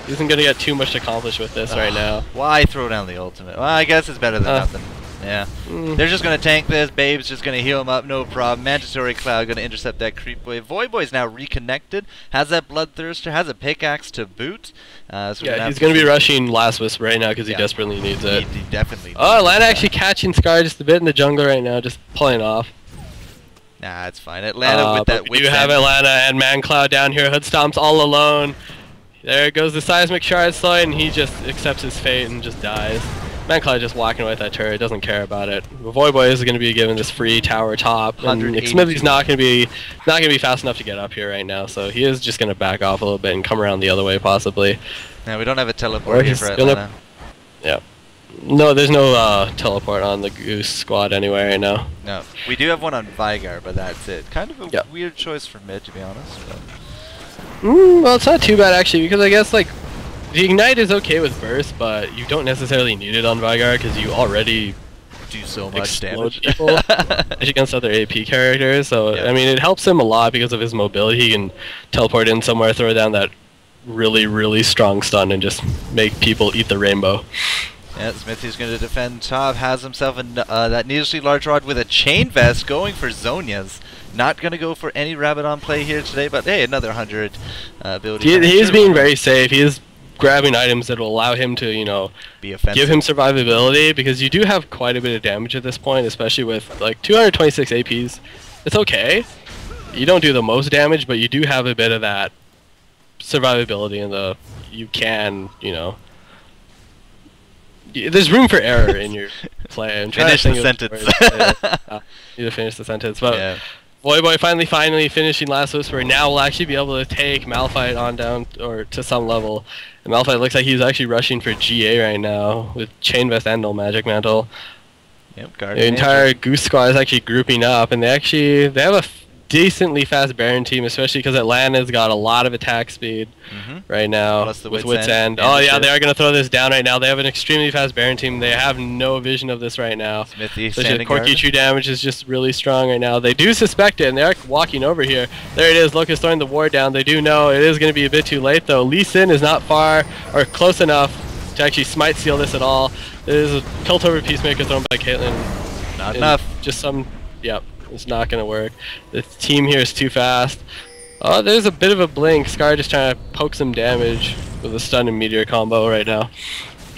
He isn't going to get too much accomplished with this right now. Why throw down the ultimate? Well, I guess it's better than nothing. Yeah. They're just going to tank this. Babe's just going to heal him up, no problem. Mandatory Cloud going to intercept that creep wave. Voyboy's now reconnected. Has that Bloodthirster. Has a pickaxe to boot. So yeah, he's going to be rushing Last Wisp right now because he desperately needs it. He definitely needs Atlanta actually catching Scar just a bit in the jungle right now, just pulling off. Nah, it's fine. Atlanta with that we do have Atlanta and Mancloud down here. Hood Stomp's all alone. There goes the Seismic Shard slide, and he just accepts his fate and just dies. Mancloud just walking away with that turret, doesn't care about it. Voyboy is going to be given this free tower top, and Smithy's not going to be fast enough to get up here right now, so he is just going to back off a little bit and come around the other way possibly. Yeah, we don't have a teleport here for Atlanta. Yeah. No, there's no teleport on the Goose squad anyway right now. No, we do have one on Veigar, but that's it. Kind of a weird choice for mid, to be honest. Well, it's not too bad actually, because I guess like the Ignite is okay with burst, but you don't necessarily need it on Veigar because you already do so much explode damage. people, especially against other AP characters. So Yeah. I mean, it helps him a lot because of his mobility. He can teleport in somewhere, throw down that really strong stun, and just make people eat the rainbow. Yeah, Smithy's going to defend top, has himself that needlessly large rod with a chain vest going for Zhonya's. Not going to go for any Rabadon play here today, but hey, another 100 ability. He's being very safe. He is grabbing items that will allow him to, you know, be offensive. Give him survivability, because you do have quite a bit of damage at this point, especially with like 226 APs. It's okay. You don't do the most damage, but you do have a bit of that survivability, and you can, you know, there's room for error in your play. I'm trying finish to the sentence. Need to finish the sentence, but yeah. Voyboy finally finishing Last Whisper. Now we'll actually be able to take Malphite on down or to some level. And Malphite looks like he's actually rushing for GA right now with Chain Vest and No Magic Mantle. Yep, The entire Goose squad is actually grouping up, and they have a decently fast Baron team, especially because Atlanta's got a lot of attack speed right now. Plus the with Wits End. Oh yeah, they are going to throw this down right now. They have an extremely fast Baron team. They have no vision of this right now. Smithy standing Corki true damage is just really strong right now. They do suspect it, and they're walking over here. There it is. Locust throwing the ward down. They do know it is going to be a bit too late though. Lee Sin is not far or close enough to actually smite seal this at all. There's a tilt over Peacemaker thrown by Caitlyn. Not enough. Just some. Yep. It's not going to work. The team here is too fast. Oh, there's a bit of a blink. Scar just trying to poke some damage with a stun and meteor combo right now.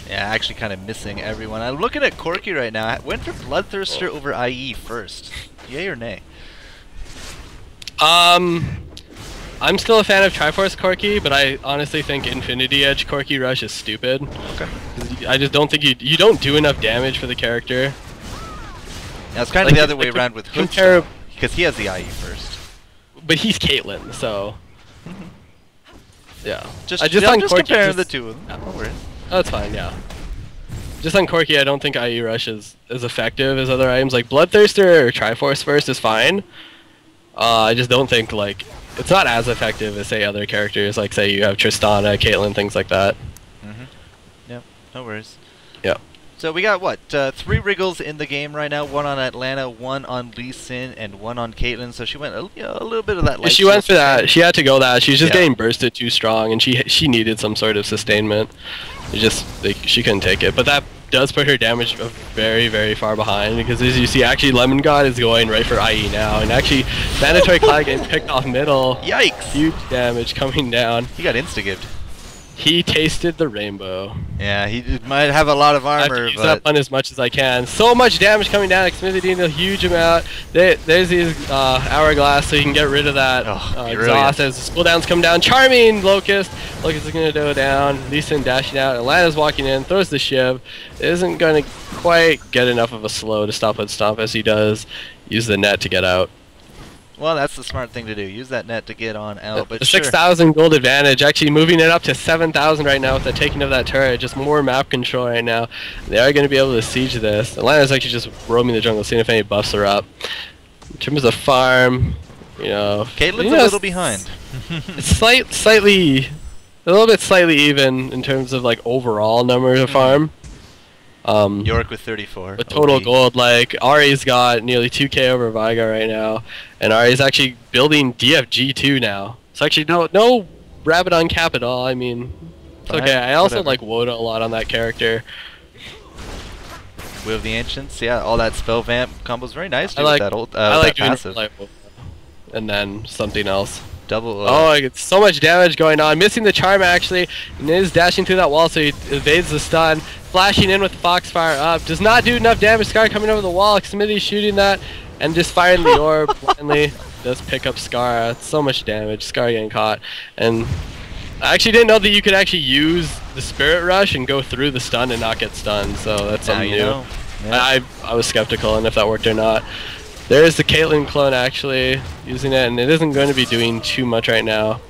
Yeah, actually kind of missing everyone. I'm looking at Corki right now. Went for Bloodthirster over IE first. Yay or nay? I'm still a fan of Triforce Corki, but I honestly think Infinity Edge Corki Rush is stupid. Okay. I just don't think you don't do enough damage for the character. Now it's kind of the other way around with Hood, because he has the IE first. But he's Caitlyn, so yeah. I'm just comparing the two of them. That's fine, yeah. Just on Corki, I don't think IE Rush is as effective as other items. Like Bloodthirster or Triforce First is fine. I just don't think it's not as effective as say other characters, like say you have Tristana, Caitlyn, things like that. Yep, no worries. Yep. So we got what? 3 Wriggles in the game right now. 1 on Atlanta, 1 on Lee Sin, and 1 on Caitlyn. So she went a little bit of that. Yeah, she went for that. She had to go that. She was just getting bursted too strong, and she needed some sort of sustainment. She couldn't take it. But that does put her damage very far behind, because as you see, actually Lemon God is going right for IE now, and actually Mandatory Cloud getting picked off middle. Yikes! Huge damage coming down. He got insta-gived. He tasted the rainbow. Yeah, he might have a lot of armor, I have to use that one as much as I can. So much damage coming down. Smithy doing a huge amount. There's his hourglass, so you can get rid of that exhaust as the cooldowns come down. Charming Locust. Locust is going to go down. Lee Sin dashing out. Atlanta's walking in, throws the shiv. Isn't going to quite get enough of a slow to stop Hood Stomp as he does use the net to get out. Well, that's the smart thing to do. Use that net to get on out. But the 6,000 gold advantage, actually moving it up to 7,000 right now with the taking of that turret. Just more map control right now. They are going to be able to siege this. Atlanta's actually just roaming the jungle, seeing if any buffs are up. In terms of farm, you know, Caitlyn's a little behind. It's slightly even in terms of like overall number of farm. York with 34. With total gold, like Ari's got nearly 2k over Viga right now, and Ari's actually building DFG 2 now. So actually no Rabadon cap at all. I mean, it's okay. I also like Woda a lot on that character. Will of the Ancients, yeah, all that spell vamp combos very nice. I like that old, I like that passive. Woda, and then something else. Double. Oh, I get so much damage going on. Missing the charm actually, and is dashing through that wall, so he evades the stun. Flashing in with Foxfire up. Does not do enough damage. Scar coming over the wall. Smithy shooting that. And just firing the orb blindly. Does pick up Scar. That's so much damage. Scar getting caught. And I actually didn't know that you could actually use the Spirit Rush and go through the stun and not get stunned. So that's something new. Yeah. I was skeptical on if that worked or not. There's the Caitlyn clone actually using it. And it isn't going to be doing too much right now.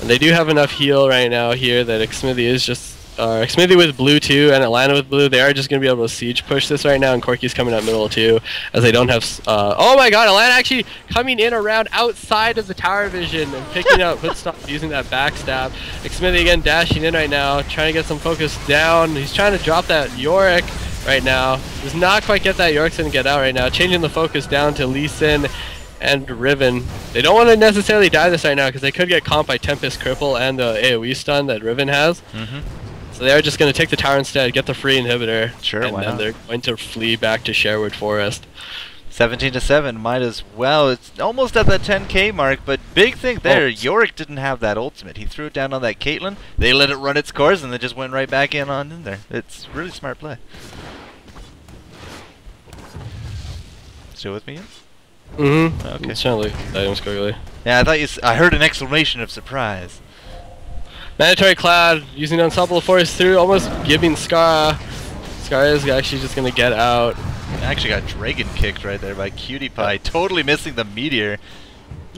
And they do have enough heal right now here that Smithy is just... Smithy with blue too, and Atlanta with blue. They are just going to be able to siege push this right now, and Corki's coming up middle too, as they don't have... oh my god, Atlanta actually coming in around outside of the tower vision and picking up Hoodstop using that backstab. Smithy again dashing in right now, trying to get some focus down. He's trying to drop that Yorick. right now. Does not quite get that Yorkson get out right now. Changing the focus down to Lee Sin and Riven. They don't want to necessarily die this right now because they could get comped by Tempest Cripple and the AoE stun that Riven has. So they're just going to take the tower instead, get the free inhibitor, sure, and then they're going to flee back to Sherwood Forest. 17-7, might as well. It's almost at that 10k mark, but big thing there, Yorick didn't have that ultimate. He threw it down on that Caitlyn, they let it run its course, and then just went right back in there. It's really smart play. Still with me? Okay. It's trying to look at items quickly. Yeah, I thought I heard an exclamation of surprise. Mandatory Cloud using Unstoppable Force through, almost giving Scar. Scar is actually just going to get out. I actually got dragon kicked right there by Cutie Pie, totally missing the meteor.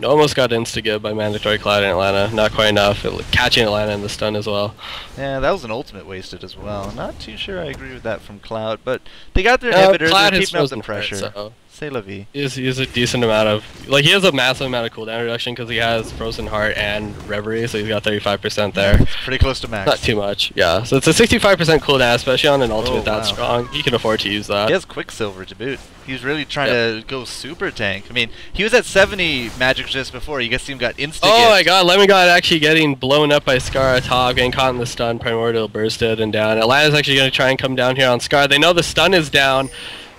Almost got insta-give by Mandatory Cloud in Atlanta, not quite enough. Catching Atlanta in the stun as well. Yeah, that was an ultimate wasted as well. Not too sure I agree with that from Cloud, but they got their inhibitors, they're keeping up the pressure. So. C'est la vie. He has a decent amount of, like, he has a massive amount of cooldown reduction because he has Frozen Heart and Reverie, so he's got 35% there. It's pretty close to max. Not too much, yeah. So it's a 65% cooldown, especially on an ultimate that strong. He can afford to use that. He has Quicksilver to boot. He's really trying to go super tank. I mean, he was at 70 magic resist before. You guys see him got insta. Oh my god, Lemon God actually getting blown up by Scar top, getting caught in the stun, Primordial bursted and down. Atlanta's actually going to try and come down here on Scar. They know the stun is down.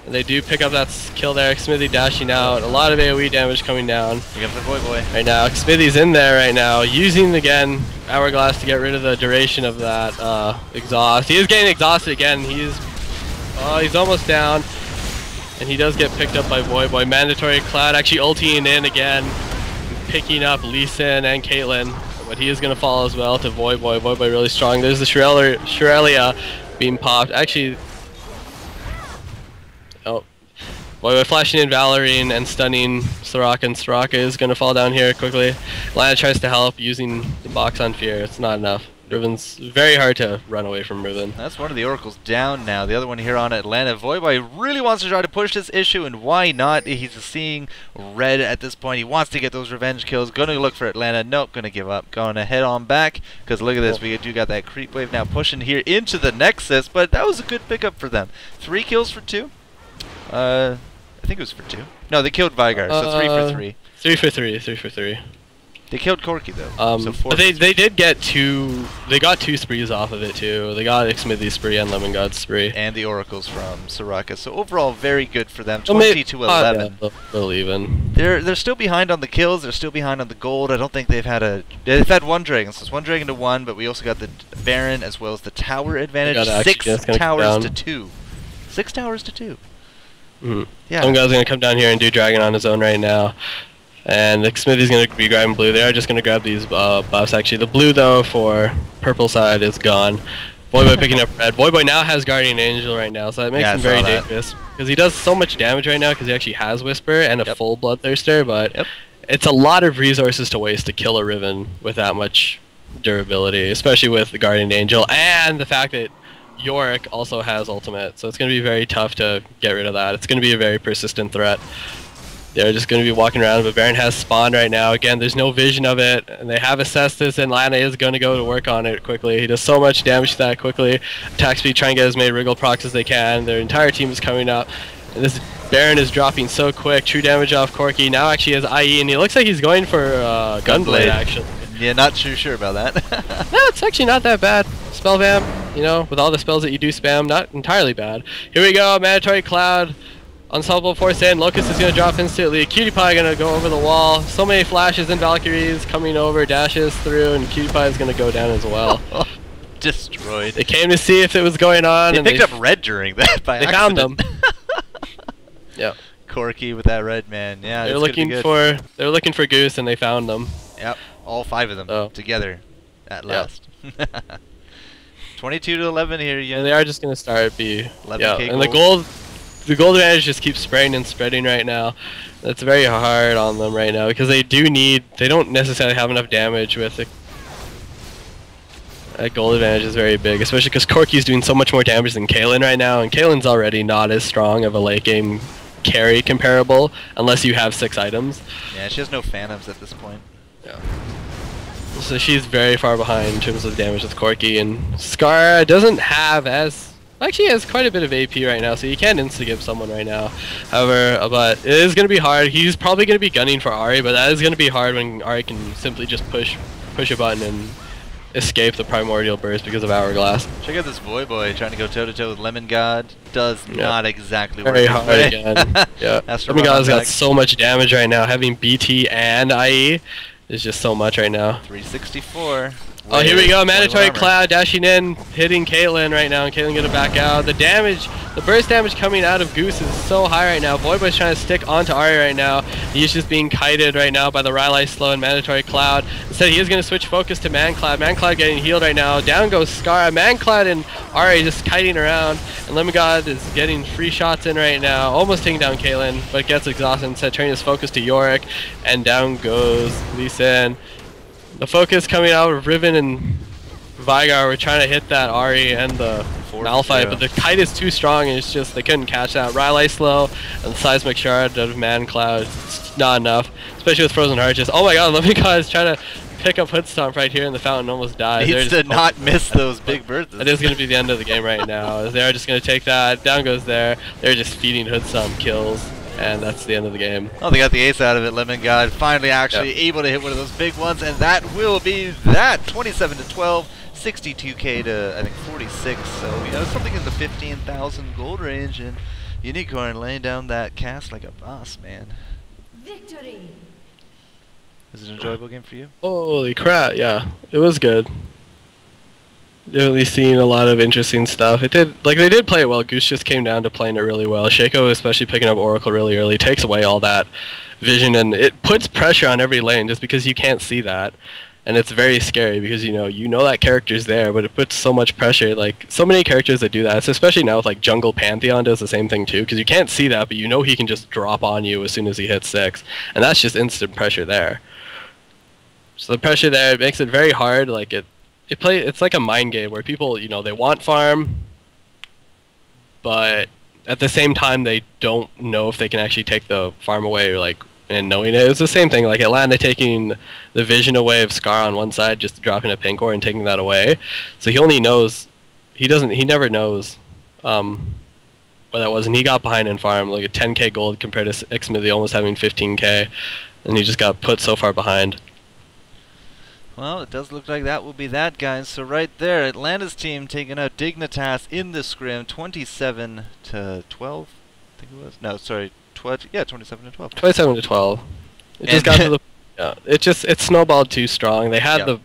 And they do pick up that kill there. Smithy dashing out. A lot of AoE damage coming down. Here comes the boy. Right now, Smithy's in there right now, using again Hourglass to get rid of the duration of that exhaust. He is getting exhausted again. He's almost down, and he does get picked up by Boy. Mandatory Cloud actually ulting in again, picking up Lee Sin and Caitlyn, but he is going to fall as well to Boy really strong. There's the Shrelia being popped. Actually. Boy flashing in Valorine and stunning Soraka, and Soraka is going to fall down here quickly. Lana tries to help using the box on Fear. It's not enough. Riven's very hard to run away from Riven. That's one of the Oracles down now. The other one here on Atlanta. Voyboy really wants to try to push this issue, and why not? He's seeing red at this point. He wants to get those revenge kills. Going to look for Atlanta. Nope, going to give up. Going to head on back, because look at this. We do got that creep wave now pushing here into the Nexus, but that was a good pickup for them. 3 kills for 2. I think it was for 2. No, they killed Vygar, so 3 for 3. 3 for 3. They killed Corki though. So 4 but they did get 2. They got 2 sprees off of it too. They got Smithy's spree and Lemon God's spree. And the Oracles from Soraka. So overall, very good for them. 20 to 11. Yeah, they'll even. They're still behind on the kills. They're still behind on the gold. I don't think they've had they've had 1 dragon. So it's 1 dragon to 1, but we also got the Baron as well as the tower advantage. 6 towers to 2. 6 towers to 2. Yeah. Some guy's gonna come down here and do dragon on his own right now, and Smithy's gonna be grabbing blue. They are just gonna grab these buffs. Actually, the blue though for purple side is gone. Boy picking up red. Boy now has Guardian Angel right now, so that makes him very dangerous because he does so much damage right now because he actually has Whisper and a full Bloodthirster, but it's a lot of resources to waste to kill a Riven with that much durability, especially with the Guardian Angel and the fact that Yorick also has ultimate, so it's going to be very tough to get rid of that. It's going to be a very persistent threat. They're just going to be walking around, but Baron has spawned right now. Again, there's no vision of it, and they have assessed this, and Lana is going to go to work on it quickly. He does so much damage to that quickly. Attack speed, try and get as many wriggle procs as they can. Their entire team is coming up, and this Baron is dropping so quick. True damage off Corki. Now actually has IE, and he looks like he's going for Gunblade, actually. Yeah, not too sure about that. No, it's actually not that bad. Spell Vamp, you know, with all the spells that you do spam, not entirely bad. Here we go, Mandatory Cloud. Unstoppable Force in. Locust is going to drop instantly. Cutie Pie going to go over the wall. So many flashes and Valkyries coming over, dashes through, and Cutie Pie is going to go down as well. Destroyed. They came to see if it was going on. They picked up red during that by accident. Found them. Yep. Corki with that red man. Yeah, they're looking for Goose, and they found them. Yep. All 5 of them together at last. 22 to 11 here. Yeah, they are just going to start B. 11K and the gold advantage just keeps spreading and spreading right now. That's very hard on them right now because they don't necessarily have enough damage with it. That gold advantage is very big, especially because Corki's doing so much more damage than Caitlyn right now, and Caitlyn's already not as strong of a late game carry comparable unless you have 6 items. Yeah, she has no Phantoms at this point. Yeah. So she's very far behind in terms of damage with Corki, and Scar doesn't have as Actually, he has quite a bit of AP right now, so you can insta-give someone right now. However, but it is going to be hard. He's probably going to be gunning for Ahri, but that is going to be hard when Ahri can simply just push a button and escape the primordial burst because of Hourglass. Check out this Boy trying to go toe-to-toe with Lemon God. Does not exactly work. Very hard again. Yeah. Lemon God's got so much damage right now. Having BT and IE is just so much right now. 364. Oh, here we go. Mandatory Cloud dashing in, hitting Caitlyn right now, and Caitlyn gonna back out. The damage, the burst damage coming out of Goose is so high right now. Boy's trying to stick onto Ahri right now. He's just being kited right now by the Rylai Slow and Mandatory Cloud. Instead, he is gonna switch focus to Mancloud. Mancloud getting healed right now. Down goes Scar. Mancloud and Ahri just kiting around, and Lemon God is getting free shots in right now, almost taking down Caitlyn, but gets exhausted. Instead, turning his focus to Yorick, and down goes Lee Sin. The focus coming out of Riven and Vigar were trying to hit that Ahri and the Malphite, but the kite is too strong and it's just, they couldn't catch that. Rylai Slow and Seismic Shard out of Man Cloud, it's not enough, especially with Frozen Heart. Just, oh my god, Lemon God is trying to pick up Hood Stomp right here in the fountain, almost died. Needs to not miss those big bursts. That is going to be the end of the game right now. They're just going to take that, down goes there, they're just feeding Hood Stomp kills. And that's the end of the game. Oh, they got the ace out of it. Lemon God finally actually able to hit one of those big ones, and that will be that. 27 to 12, 62k to I think 46. So we have something in the 15,000 gold range, and Unicorn laying down that cast like a boss, man. Victory. Was it an enjoyable game for you? Holy crap! Yeah, it was good. Definitely seeing a lot of interesting stuff. They did play it well. Goose just came down to playing it really well. Shaco, especially picking up Oracle really early, takes away all that vision, and it puts pressure on every lane just because you can't see that. And it's very scary because you know that character's there, but it puts so much pressure. Like so many characters that do that, so especially now with like Jungle Pantheon does the same thing too, because you can't see that, but you know he can just drop on you as soon as he hits 6, and that's just instant pressure there. So the pressure there, it makes it very hard. Like it's like a mind game where people, they want farm, but at the same time they don't know if they can actually take the farm away, like, and knowing it. It's the same thing, like Atlanta taking the vision away of Scar on one side, just dropping a pink ore and taking that away. So he only knows, he never knows what that was, and he got behind in farm, like a 10k gold compared to Xmithy almost having 15k, and he just got put so far behind. Well, it does look like that will be that, guys. So right there, Atlanta's team taking out Dignitas in the scrim, 27 to 12. I think it was. No, sorry, 27 to 12. 27 to 12. It just got to the. Yeah, it snowballed too strong. They had the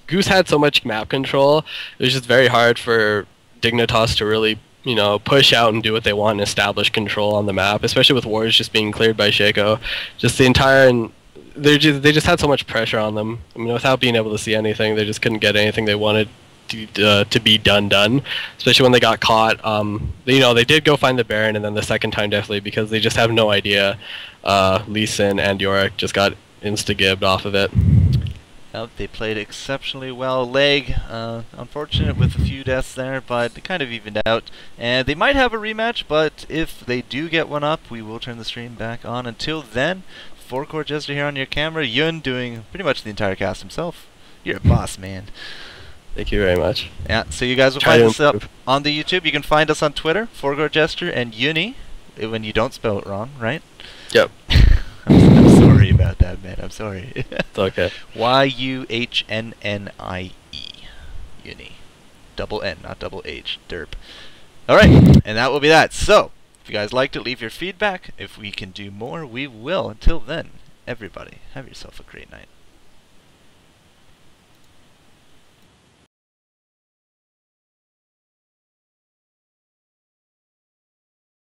Goose had so much map control. It was just very hard for Dignitas to really, push out and do what they want and establish control on the map, especially with wars just being cleared by Shaco. Just the entire. They just had so much pressure on them. I mean, without being able to see anything, they just couldn't get anything they wanted to be done. Especially when they got caught. They did go find the Baron, and then the second time definitely because they just have no idea. Lee Sin and Yorick just got insta-gibbed off of it. Well, they played exceptionally well. Leg, unfortunate with a few deaths there, but they kind of evened out. And they might have a rematch, but if they do get one up, we will turn the stream back on. Until then, FourCourtJester here on your camera. Yun doing pretty much the entire cast himself. You're a boss, man. Thank you very much. Yeah, so you guys will find us up on the YouTube. You can find us on Twitter, FourCourtJester and Yuhnnie, when you don't spell it wrong, right? Yep. I'm sorry about that, man. I'm sorry. It's okay. Yuhnnie. Yuhnnie. Double N, not double H. Derp. Alright, and that will be that. So, if you guys liked it, leave your feedback. If we can do more, we will. Until then, everybody, have yourself a great night.